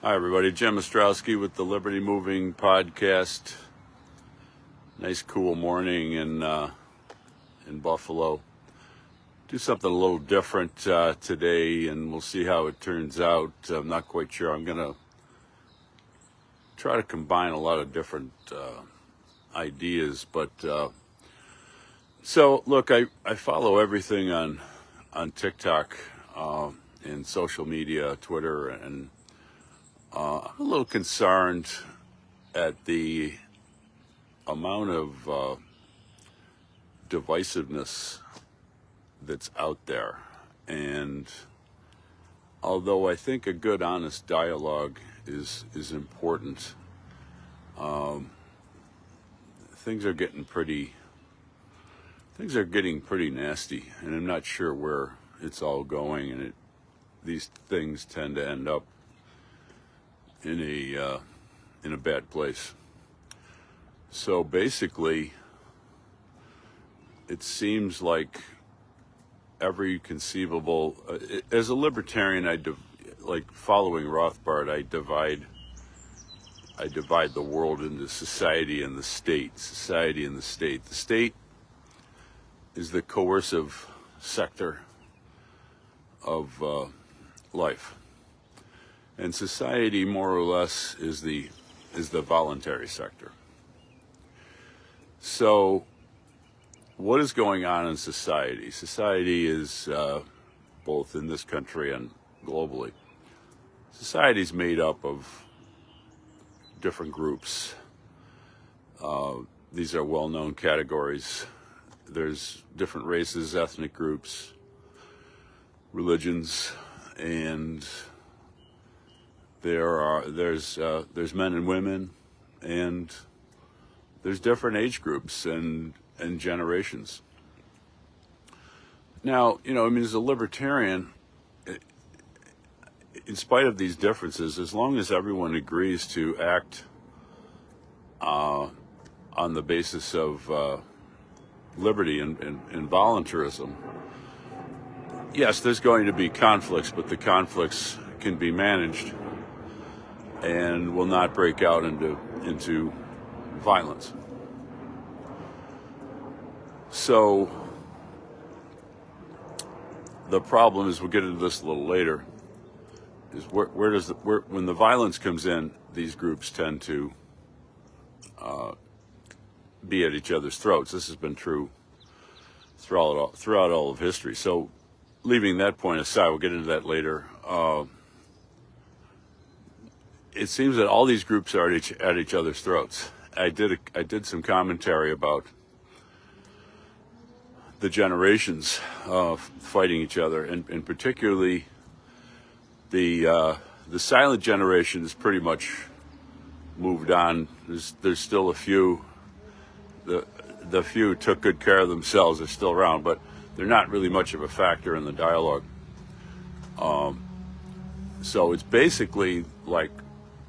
Hi, everybody. Jim Ostrowski with the Liberty Moving Podcast. Nice, cool morning in Buffalo. Do something a little different today, and we'll see how it turns out. I'm not quite sure. I'm going to try to combine a lot of different ideas. But so, look, I follow everything on TikTok and social media, Twitter, and I'm a little concerned at the amount of divisiveness that's out there. And although I think a good, honest dialogue is important, things are getting pretty nasty, and I'm not sure where it's all going. And these things tend to end up in a bad place. So basically, it seems like every conceivable, as a libertarian, like following Rothbard, I divide the world into society and the state. Society and the state. The state is the coercive sector of life. And society, more or less, is the voluntary sector. So, what is going on in society? Society is, both in this country and globally, society is made up of different groups. These are well-known categories. There's different races, ethnic groups, religions, and there's men and women, and there's different age groups and generations. Now, as a libertarian, in spite of these differences, as long as everyone agrees to act on the basis of liberty and voluntarism, yes, there's going to be conflicts, but the conflicts can be managed and will not break out into violence. So the problem is, we'll get into this a little later, is when the violence comes in, these groups tend to be at each other's throats. This has been true throughout all of history. So leaving that point aside, we'll get into that later. It seems that all these groups are at each other's throats. I did some commentary about the generations fighting each other, and particularly the silent generation is pretty much moved on. There's still a few. The few took good care of themselves. They're still around, but they're not really much of a factor in the dialogue. So it's basically like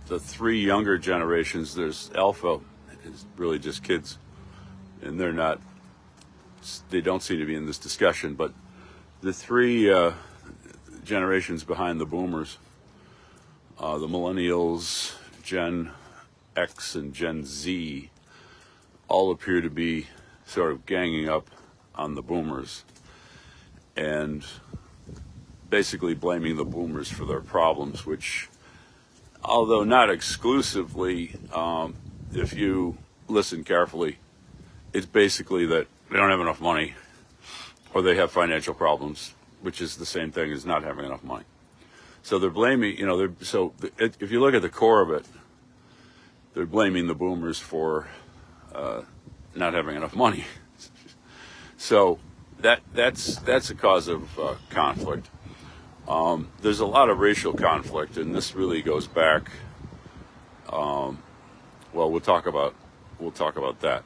the three younger generations. There's Alpha, is really just kids, and they don't seem to be in this discussion, but the three generations behind the boomers, the millennials, Gen X and Gen Z, all appear to be sort of ganging up on the boomers and basically blaming the boomers for their problems, which, although not exclusively, if you listen carefully, it's basically that they don't have enough money or they have financial problems, which is the same thing as not having enough money. So they're blaming, if you look at the core of it, they're blaming the boomers for not having enough money. So that's a cause of conflict. There's a lot of racial conflict, and this really goes back. We'll talk about that.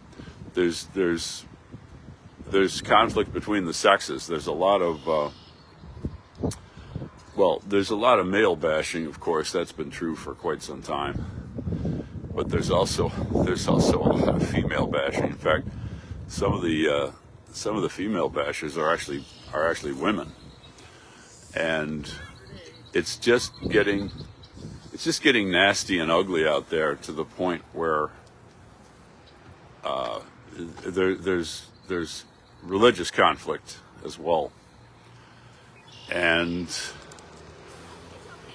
There's conflict between the sexes. There's a lot of male bashing, of course. That's been true for quite some time. But there's also a lot of female bashing. In fact, some of the female bashers are actually women, and it's just getting it's just getting nasty and ugly out there to the point where there's religious conflict as well, and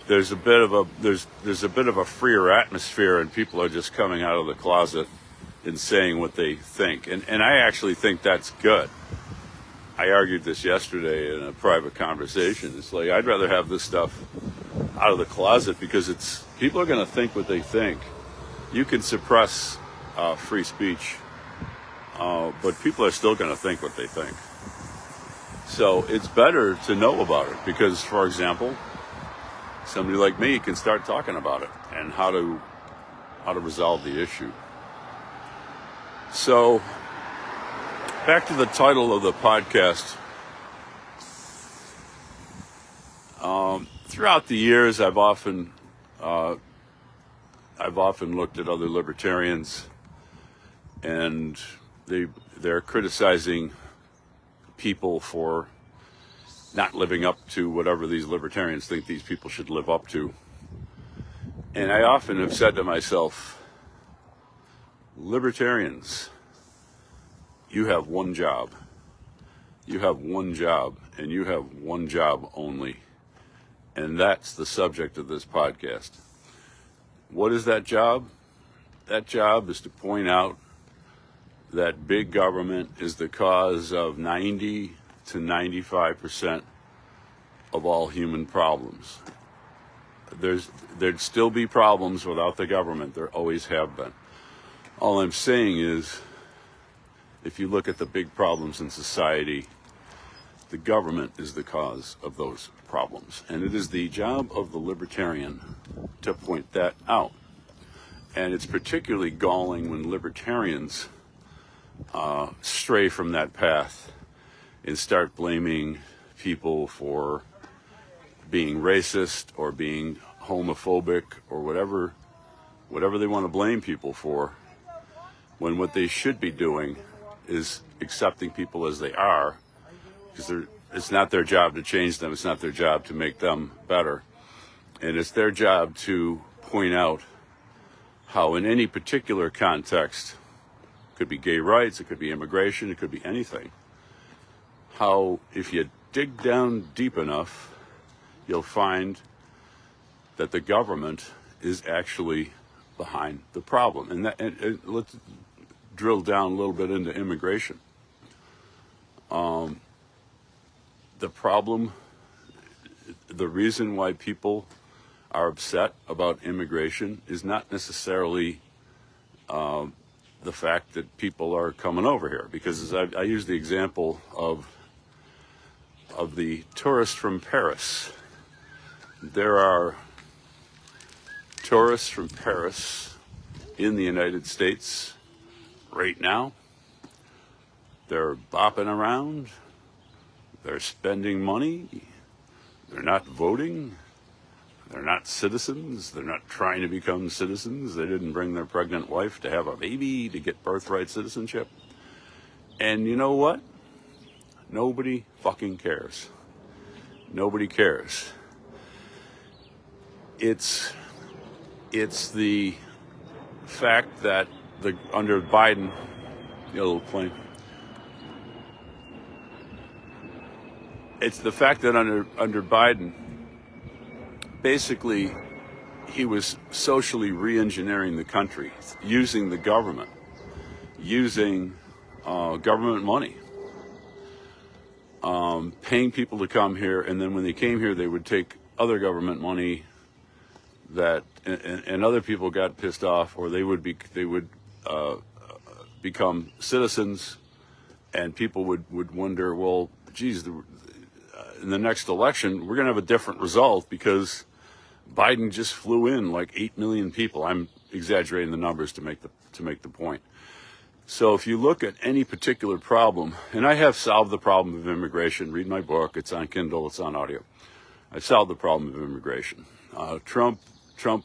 there's a bit of a freer atmosphere, and people are just coming out of the closet and saying what they think, and I actually think that's good. I argued this yesterday in a private conversation. It's like, I'd rather have this stuff out of the closet, because people are going to think what they think. You can suppress free speech, but people are still going to think what they think. So it's better to know about it, because, for example, somebody like me can start talking about it and how to resolve the issue. So back to the title of the podcast. Throughout the years, I've often looked at other libertarians, and they're criticizing people for not living up to whatever these libertarians think these people should live up to. And I often have said to myself, libertarians, you have one job. You have one job, and you have one job only. And that's the subject of this podcast. What is that job? That job is to point out that big government is the cause of 90 to 95% of all human problems. There'd still be problems without the government. There always have been. All I'm saying is, if you look at the big problems in society, the government is the cause of those problems. And it is the job of the libertarian to point that out. And it's particularly galling when libertarians stray from that path and start blaming people for being racist or being homophobic or whatever they want to blame people for, when what they should be doing is accepting people as they are, because it's not their job to change them. It's not their job to make them better. And it's their job to point out how, in any particular context, it could be gay rights, it could be immigration, it could be anything, how if you dig down deep enough, you'll find that the government is actually behind the problem. And let's drill down a little bit into immigration. The problem, the reason why people are upset about immigration is not necessarily the fact that people are coming over here, because I use the example of the tourist from Paris. There are tourists from Paris in the United States right now. They're bopping around. They're spending money. They're not voting. They're not citizens. They're not trying to become citizens. They didn't bring their pregnant wife to have a baby to get birthright citizenship. And you know what? Nobody fucking cares. Nobody cares. It's the fact that under Biden, a little plane. It's the fact that under Biden, basically, he was socially re-engineering the country, using the government, using government money, paying people to come here, and then when they came here, they would take other government money and other people got pissed off, or they would become citizens, and people would wonder, well, geez, in the next election, we're going to have a different result because Biden just flew in like 8 million people. I'm exaggerating the numbers to make the point. So if you look at any particular problem, and I have solved the problem of immigration. Read my book. It's on Kindle. It's on audio. I've solved the problem of immigration. Trump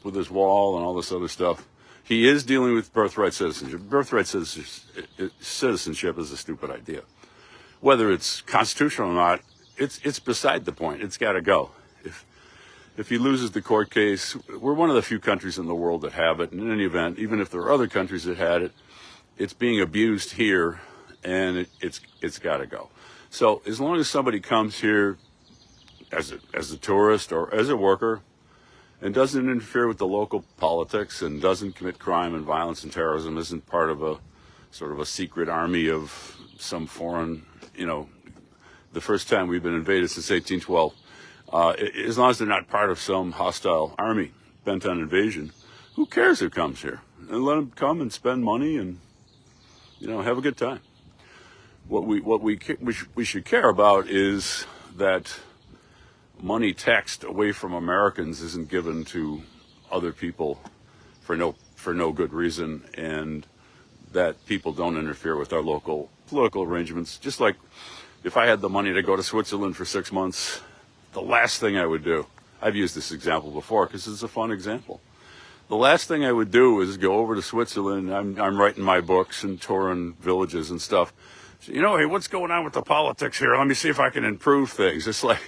with his wall and all this other stuff. He is dealing with birthright citizenship. Birthright citizenship is a stupid idea. Whether it's constitutional or not, it's beside the point. It's got to go. if he loses the court case, we're one of the few countries in the world that have it. And in any event, even if there are other countries that had it, it's being abused here, and it's got to go. So as long as somebody comes here as a tourist or as a worker and doesn't interfere with the local politics and doesn't commit crime and violence and terrorism, isn't part of a sort of a secret army of some foreign, the first time we've been invaded since 1812, as long as they're not part of some hostile army bent on invasion, who cares who comes here? And let them come and spend money and, have a good time. What we should care about is that money taxed away from Americans isn't given to other people for no good reason, and that people don't interfere with our local political arrangements. Just like if I had the money to go to Switzerland for 6 months, the last thing I would do, I've used this example before because it's a fun example. The last thing I would do is go over to Switzerland. I'm writing my books and touring villages and stuff. So, hey, what's going on with the politics here? Let me see if I can improve things. It's like,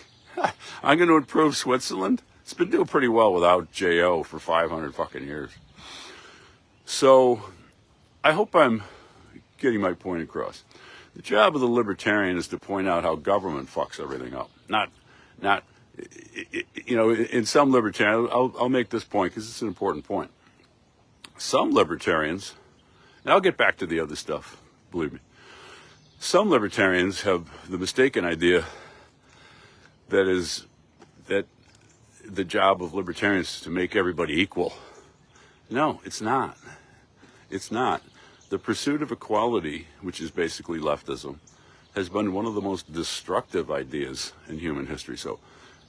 I'm going to improve Switzerland? It's been doing pretty well without J.O. for 500 fucking years. So I hope I'm getting my point across. The job of the libertarian is to point out how government fucks everything up. Not, in some libertarians, I'll make this point because it's an important point. Some libertarians, and I'll get back to the other stuff, believe me. Some libertarians have the mistaken idea that the job of libertarians is to make everybody equal. No, it's not. It's not. The pursuit of equality, which is basically leftism, has been one of the most destructive ideas in human history. So,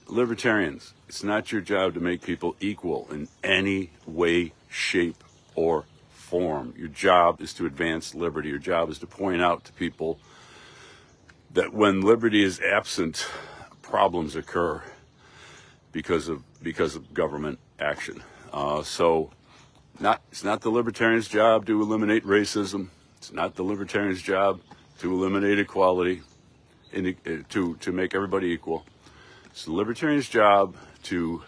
libertarians, it's not your job to make people equal in any way, shape, or form. Your job is to advance liberty. Your job is to point out to people that when liberty is absent, problems occur because of government action. It's not the libertarian's job to eliminate racism. It's not the libertarian's job to eliminate equality, to make everybody equal. It's the libertarian's job to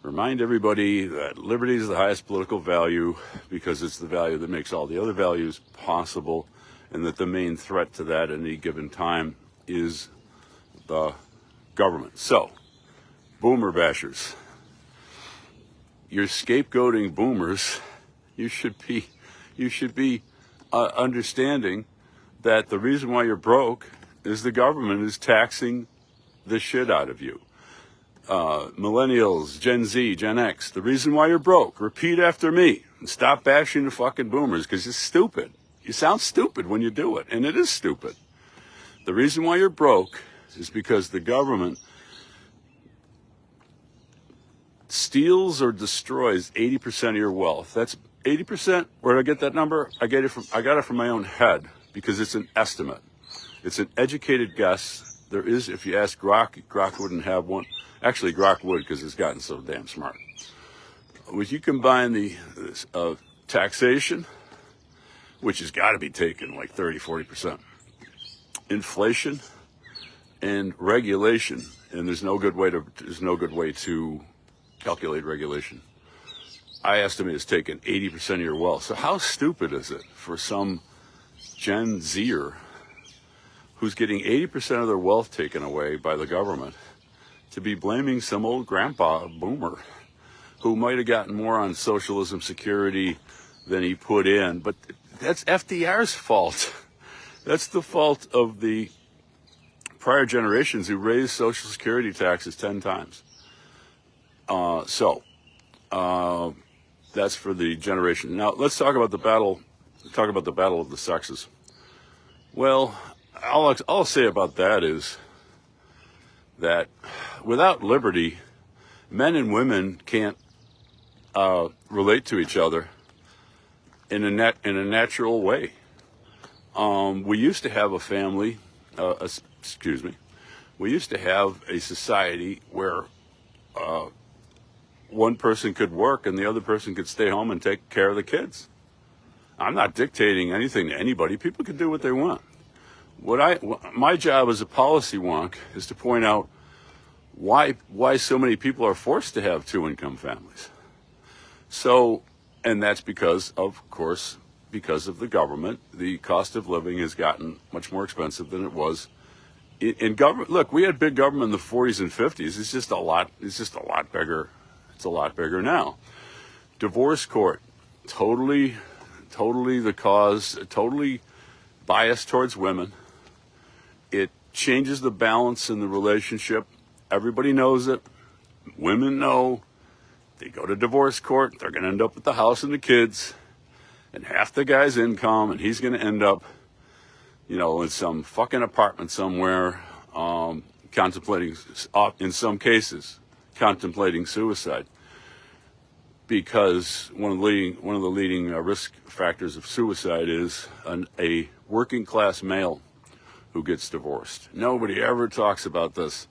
remind everybody that liberty is the highest political value because it's the value that makes all the other values possible, and that the main threat to that at any given time is the government. So, boomer bashers, you're scapegoating boomers. You should be understanding that the reason why you're broke is the government is taxing the shit out of you. Millennials, Gen Z, Gen X, the reason why you're broke, repeat after me and stop bashing the fucking boomers because it's stupid. You sound stupid when you do it, and it is stupid. The reason why you're broke is because the government steals or destroys 80% of your wealth. That's 80%. Where did I get that number? I got it from my own head because it's an estimate. It's an educated guess. There is, if you ask Grok wouldn't have one. Actually, Grok would because it's gotten so damn smart. If you combine the taxation, which has got to be taken like 30-40%, inflation, and regulation, and there's no good way to calculate regulation. I estimate it's taken 80% of your wealth. So how stupid is it for some Gen Zer who's getting 80% of their wealth taken away by the government to be blaming some old grandpa boomer who might have gotten more on socialism security than he put in? But that's FDR's fault. That's the fault of the prior generations who raised Social Security taxes 10 times. That's for the generation. Now let's talk about the battle. Talk about the battle of the sexes. Well, all I'll say about that is that without liberty, men and women can't relate to each other in a natural way. We used to have a family. We used to have a society where one person could work and the other person could stay home and take care of the kids. I'm not dictating anything to anybody. People can do what they want. My job as a policy wonk is to point out why so many people are forced to have two-income families. So, and that's because, of course, because of the government. The cost of living has gotten much more expensive than it was in government. Look, we had big government in the 40s and 50s. It's just a lot bigger. It's a lot bigger now. Divorce court, totally the cause, totally biased towards women. It changes the balance in the relationship. Everybody knows it. Women know. They go to divorce court, they're going to end up with the house and the kids and half the guy's income, and he's going to end up, in some fucking apartment somewhere, contemplating, in some cases, contemplating suicide. Because one of the leading risk factors of suicide is a working class male who gets divorced. Nobody ever talks about this.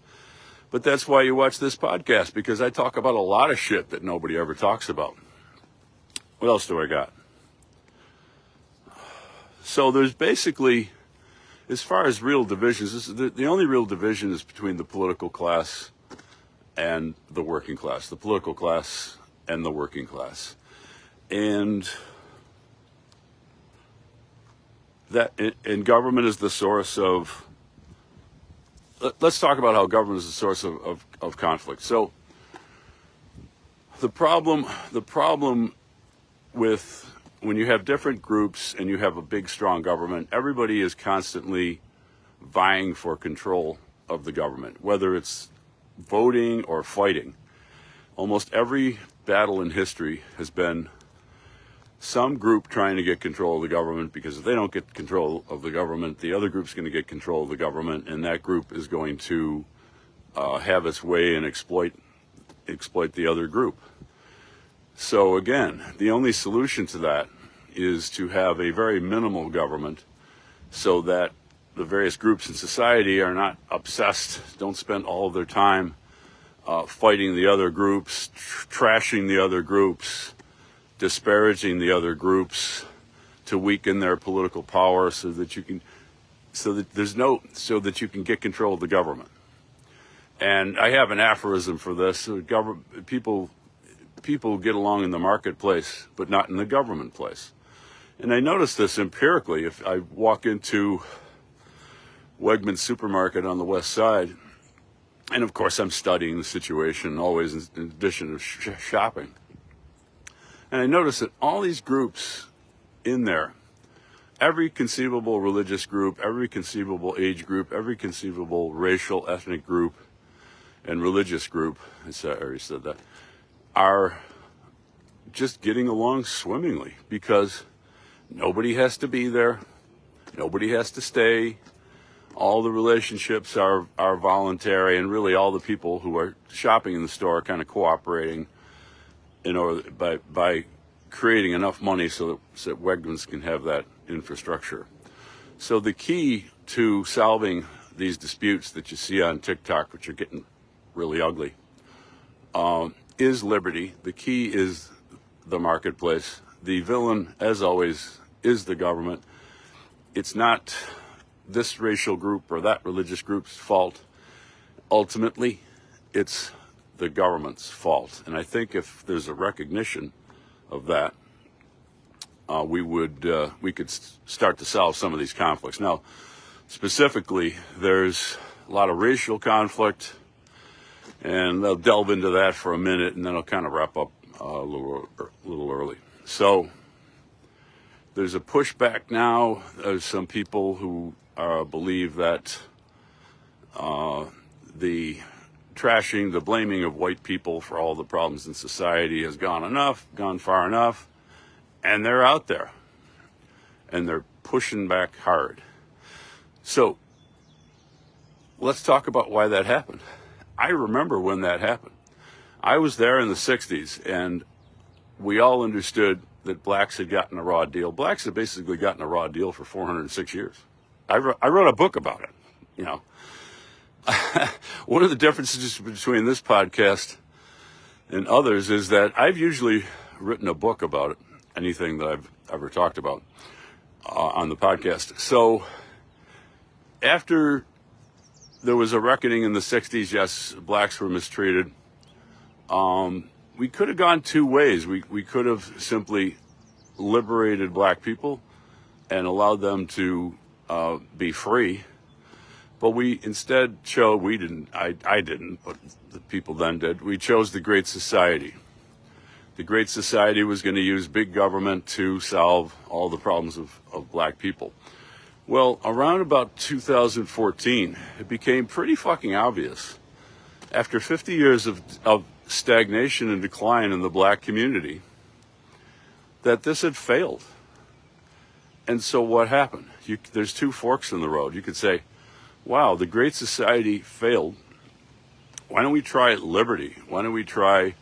But that's why you watch this podcast, because I talk about a lot of shit that nobody ever talks about. What else do I got? So there's basically, as far as real divisions, the only real division is between the political class and the working class. The political class and the working class. And government is the source of, let's talk about how government is the source of conflict. So the problem with when you have different groups and you have a big, strong government, everybody is constantly vying for control of the government, whether it's voting or fighting. Almost every battle in history has been some group trying to get control of the government, because if they don't get control of the government, the other group's going to get control of the government, and that group is going to have its way and exploit the other group. So again, the only solution to that is to have a very minimal government so that the various groups in society are not obsessed, don't spend all of their time fighting the other groups, trashing the other groups, disparaging the other groups to weaken their political power so that you can get control of the government. And I have an aphorism for this. People get along in the marketplace, but not in the government place. And I notice this empirically. If I walk into Wegmans supermarket on the west side, and of course I'm studying the situation always in addition to shopping, and I notice that all these groups in there, every conceivable religious group, every conceivable age group, every conceivable racial, ethnic group, and religious group, I already said that, are just getting along swimmingly because nobody has to be there, nobody has to stay, all the relationships are voluntary, and really all the people who are shopping in the store are kind of cooperating in order by creating enough money so that Wegmans can have that infrastructure. So the key to solving these disputes that you see on TikTok, which are getting really ugly, is liberty. The key is the marketplace. The villain, as always, is the government. It's not this racial group or that religious group's fault. Ultimately, it's the government's fault. And I think if there's a recognition of that, we could start to solve some of these conflicts. Now, specifically, there's a lot of racial conflict, and I'll delve into that for a minute, and then I'll kind of wrap up a little early. So there's a pushback now. There's some people who believe that the trashing, the blaming of white people for all the problems in society has gone far enough, and they're out there, and they're pushing back hard. So let's talk about why that happened. I remember when that happened. I was there in the 60s, and we all understood that blacks had gotten a raw deal. Blacks had basically gotten a raw deal for 406 years. I wrote a book about it, One of the differences between this podcast and others is that I've usually written a book about it, anything that I've ever talked about on the podcast. So after there was a reckoning in the 60s. Yes, blacks were mistreated. We could have gone two ways. We could have simply liberated black people and allowed them to be free. But we instead chose, we didn't, I didn't, but the people then did. We chose the Great Society. The Great Society was going to use big government to solve all the problems of black people. Well, around about 2014, it became pretty fucking obvious, after 50 years of stagnation and decline in the black community, that this had failed. And so what happened? There's two forks in the road. You could say, wow, the Great Society failed. Why don't we try liberty? Why don't we try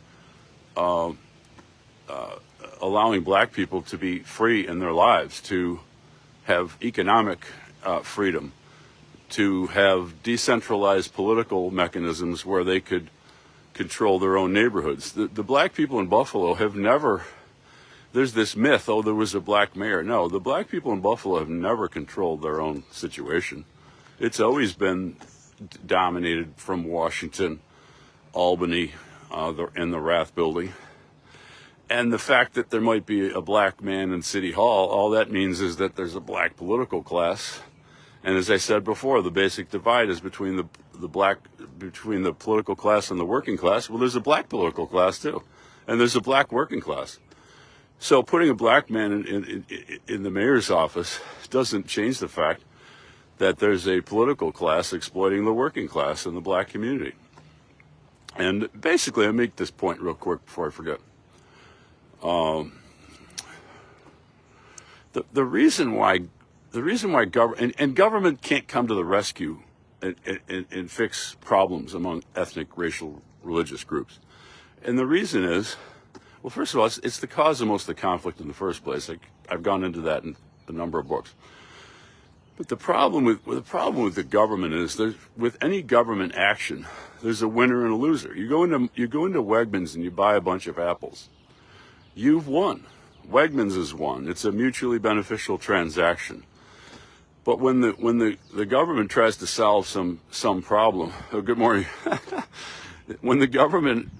allowing black people to be free in their lives, to have economic freedom, to have decentralized political mechanisms where they could control their own neighborhoods. The black people in Buffalo have never, there's this myth, oh, there was a black mayor. No, the black people in Buffalo have never controlled their own situation. It's always been dominated from Washington, Albany, in the Rath building. And the fact that there might be a black man in City Hall, all that means is that there's a black political class. And as I said before, the basic divide is between between the political class and the working class. Well, there's a black political class too, and there's a black working class. So putting a black man in the mayor's office doesn't change the fact that there's a political class exploiting the working class in the black community. And basically, I'll make this point real quick before I forget. The reason why government can't come to the rescue and fix problems among ethnic, racial, religious groups. And the reason is, well, first of all, it's the cause of most of the conflict in the first place. I've gone into that in a number of books. But the problem with the government is, with any government action, there's a winner and a loser. You go into Wegmans and you buy a bunch of apples. You've won. Wegmans has won. It's a mutually beneficial transaction. But when the government tries to solve some problem, oh, good morning. When the government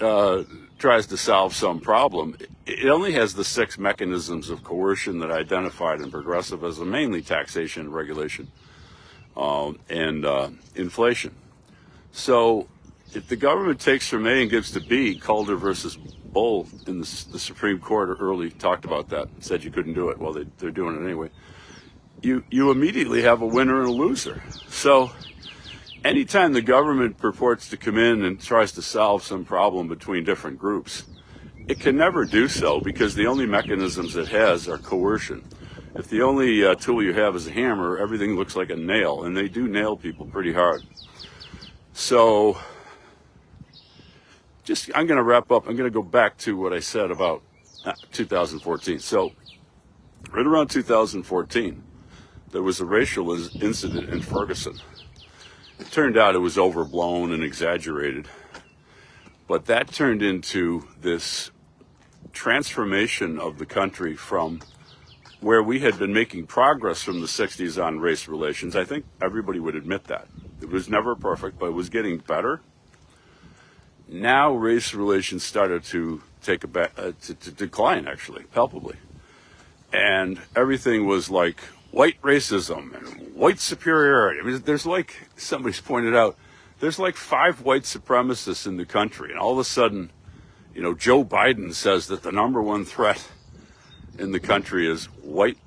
tries to solve some problem, it only has the 6 mechanisms of coercion that I identified in progressivism, mainly taxation, regulation, and inflation. So if the government takes from A and gives to B, Calder versus Bull in the Supreme Court early talked about that, said you couldn't do it. Well, they're doing it anyway. You immediately have a winner and a loser. So anytime the government purports to come in and tries to solve some problem between different groups, it can never do so because the only mechanisms it has are coercion. If the only tool you have is a hammer, everything looks like a nail, and they do nail people pretty hard. So I'm going to wrap up. I'm going to go back to what I said about 2014. So right around 2014, there was a racial incident in Ferguson. It turned out it was overblown and exaggerated. But that turned into this transformation of the country from where we had been making progress from the 60s on race relations. I think everybody would admit that. It was never perfect, but it was getting better. Now race relations started to take to decline, actually, palpably. And everything was like white racism and white superiority. I mean, there's like, somebody's pointed out, there's like 5 white supremacists in the country. And all of a sudden, Joe Biden says that the number one threat in the country is white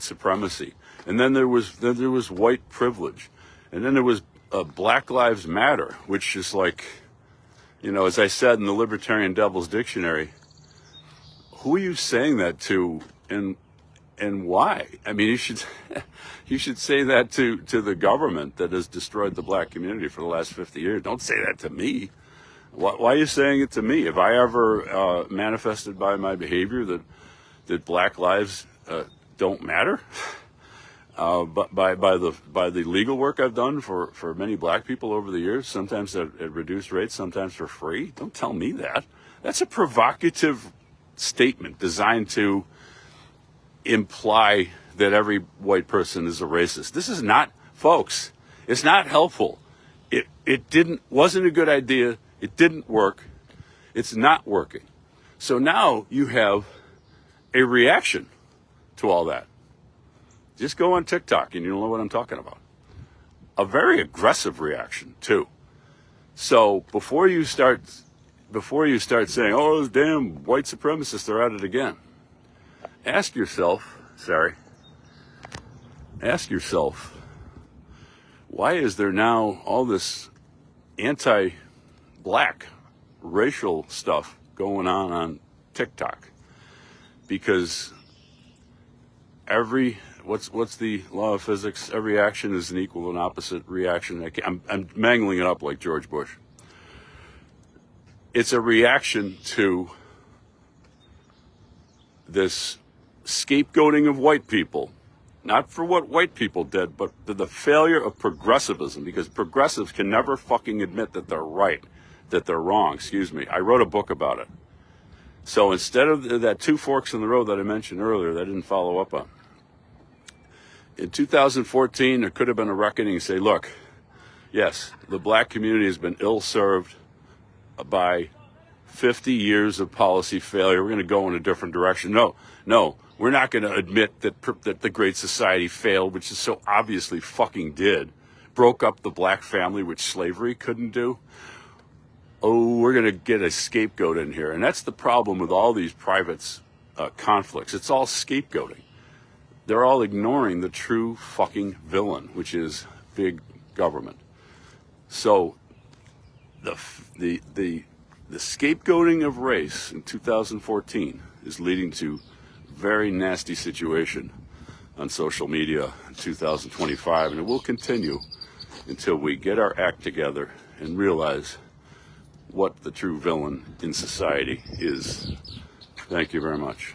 supremacy. And then there was white privilege. And then there was Black Lives Matter, which is like, as I said in the Libertarian Devil's Dictionary, who are you saying that to and why? I mean, you should say that to the government that has destroyed the black community for the last 50 years. Don't say that to me. Why are you saying it to me? Have I ever manifested by my behavior that black lives don't matter? But by the legal work I've done for many black people over the years, sometimes at reduced rates, sometimes for free. Don't tell me that. That's a provocative statement designed to imply that every white person is a racist. This is not, folks, it's not helpful. It wasn't a good idea. It didn't work. It's not working. So now you have a reaction to all that. Just go on TikTok and you'll know what I'm talking about. A very aggressive reaction too. So before you start saying, "Oh, those damn white supremacists are at it again," ask yourself, why is there now all this anti-black racial stuff going on TikTok? Because what's the law of physics? Every action is an equal and opposite reaction. I'm mangling it up like George Bush. It's a reaction to this scapegoating of white people, not for what white people did, but the failure of progressivism, because progressives can never fucking admit that they're right, that they're wrong. Excuse me. I wrote a book about it. So instead of that two forks in the road that I mentioned earlier that I didn't follow up on, in 2014, there could have been a reckoning and say, look, yes, the black community has been ill-served by 50 years of policy failure. We're going to go in a different direction. No, we're not going to admit that the Great Society failed, which it so obviously fucking did. Broke up the black family, which slavery couldn't do. Oh, we're going to get a scapegoat in here. And that's the problem with all these private conflicts. It's all scapegoating. They're all ignoring the true fucking villain, which is big government. So the scapegoating of race in 2014 is leading to very nasty situation on social media in 2025, and it will continue until we get our act together and realize what the true villain in society is. Thank you very much.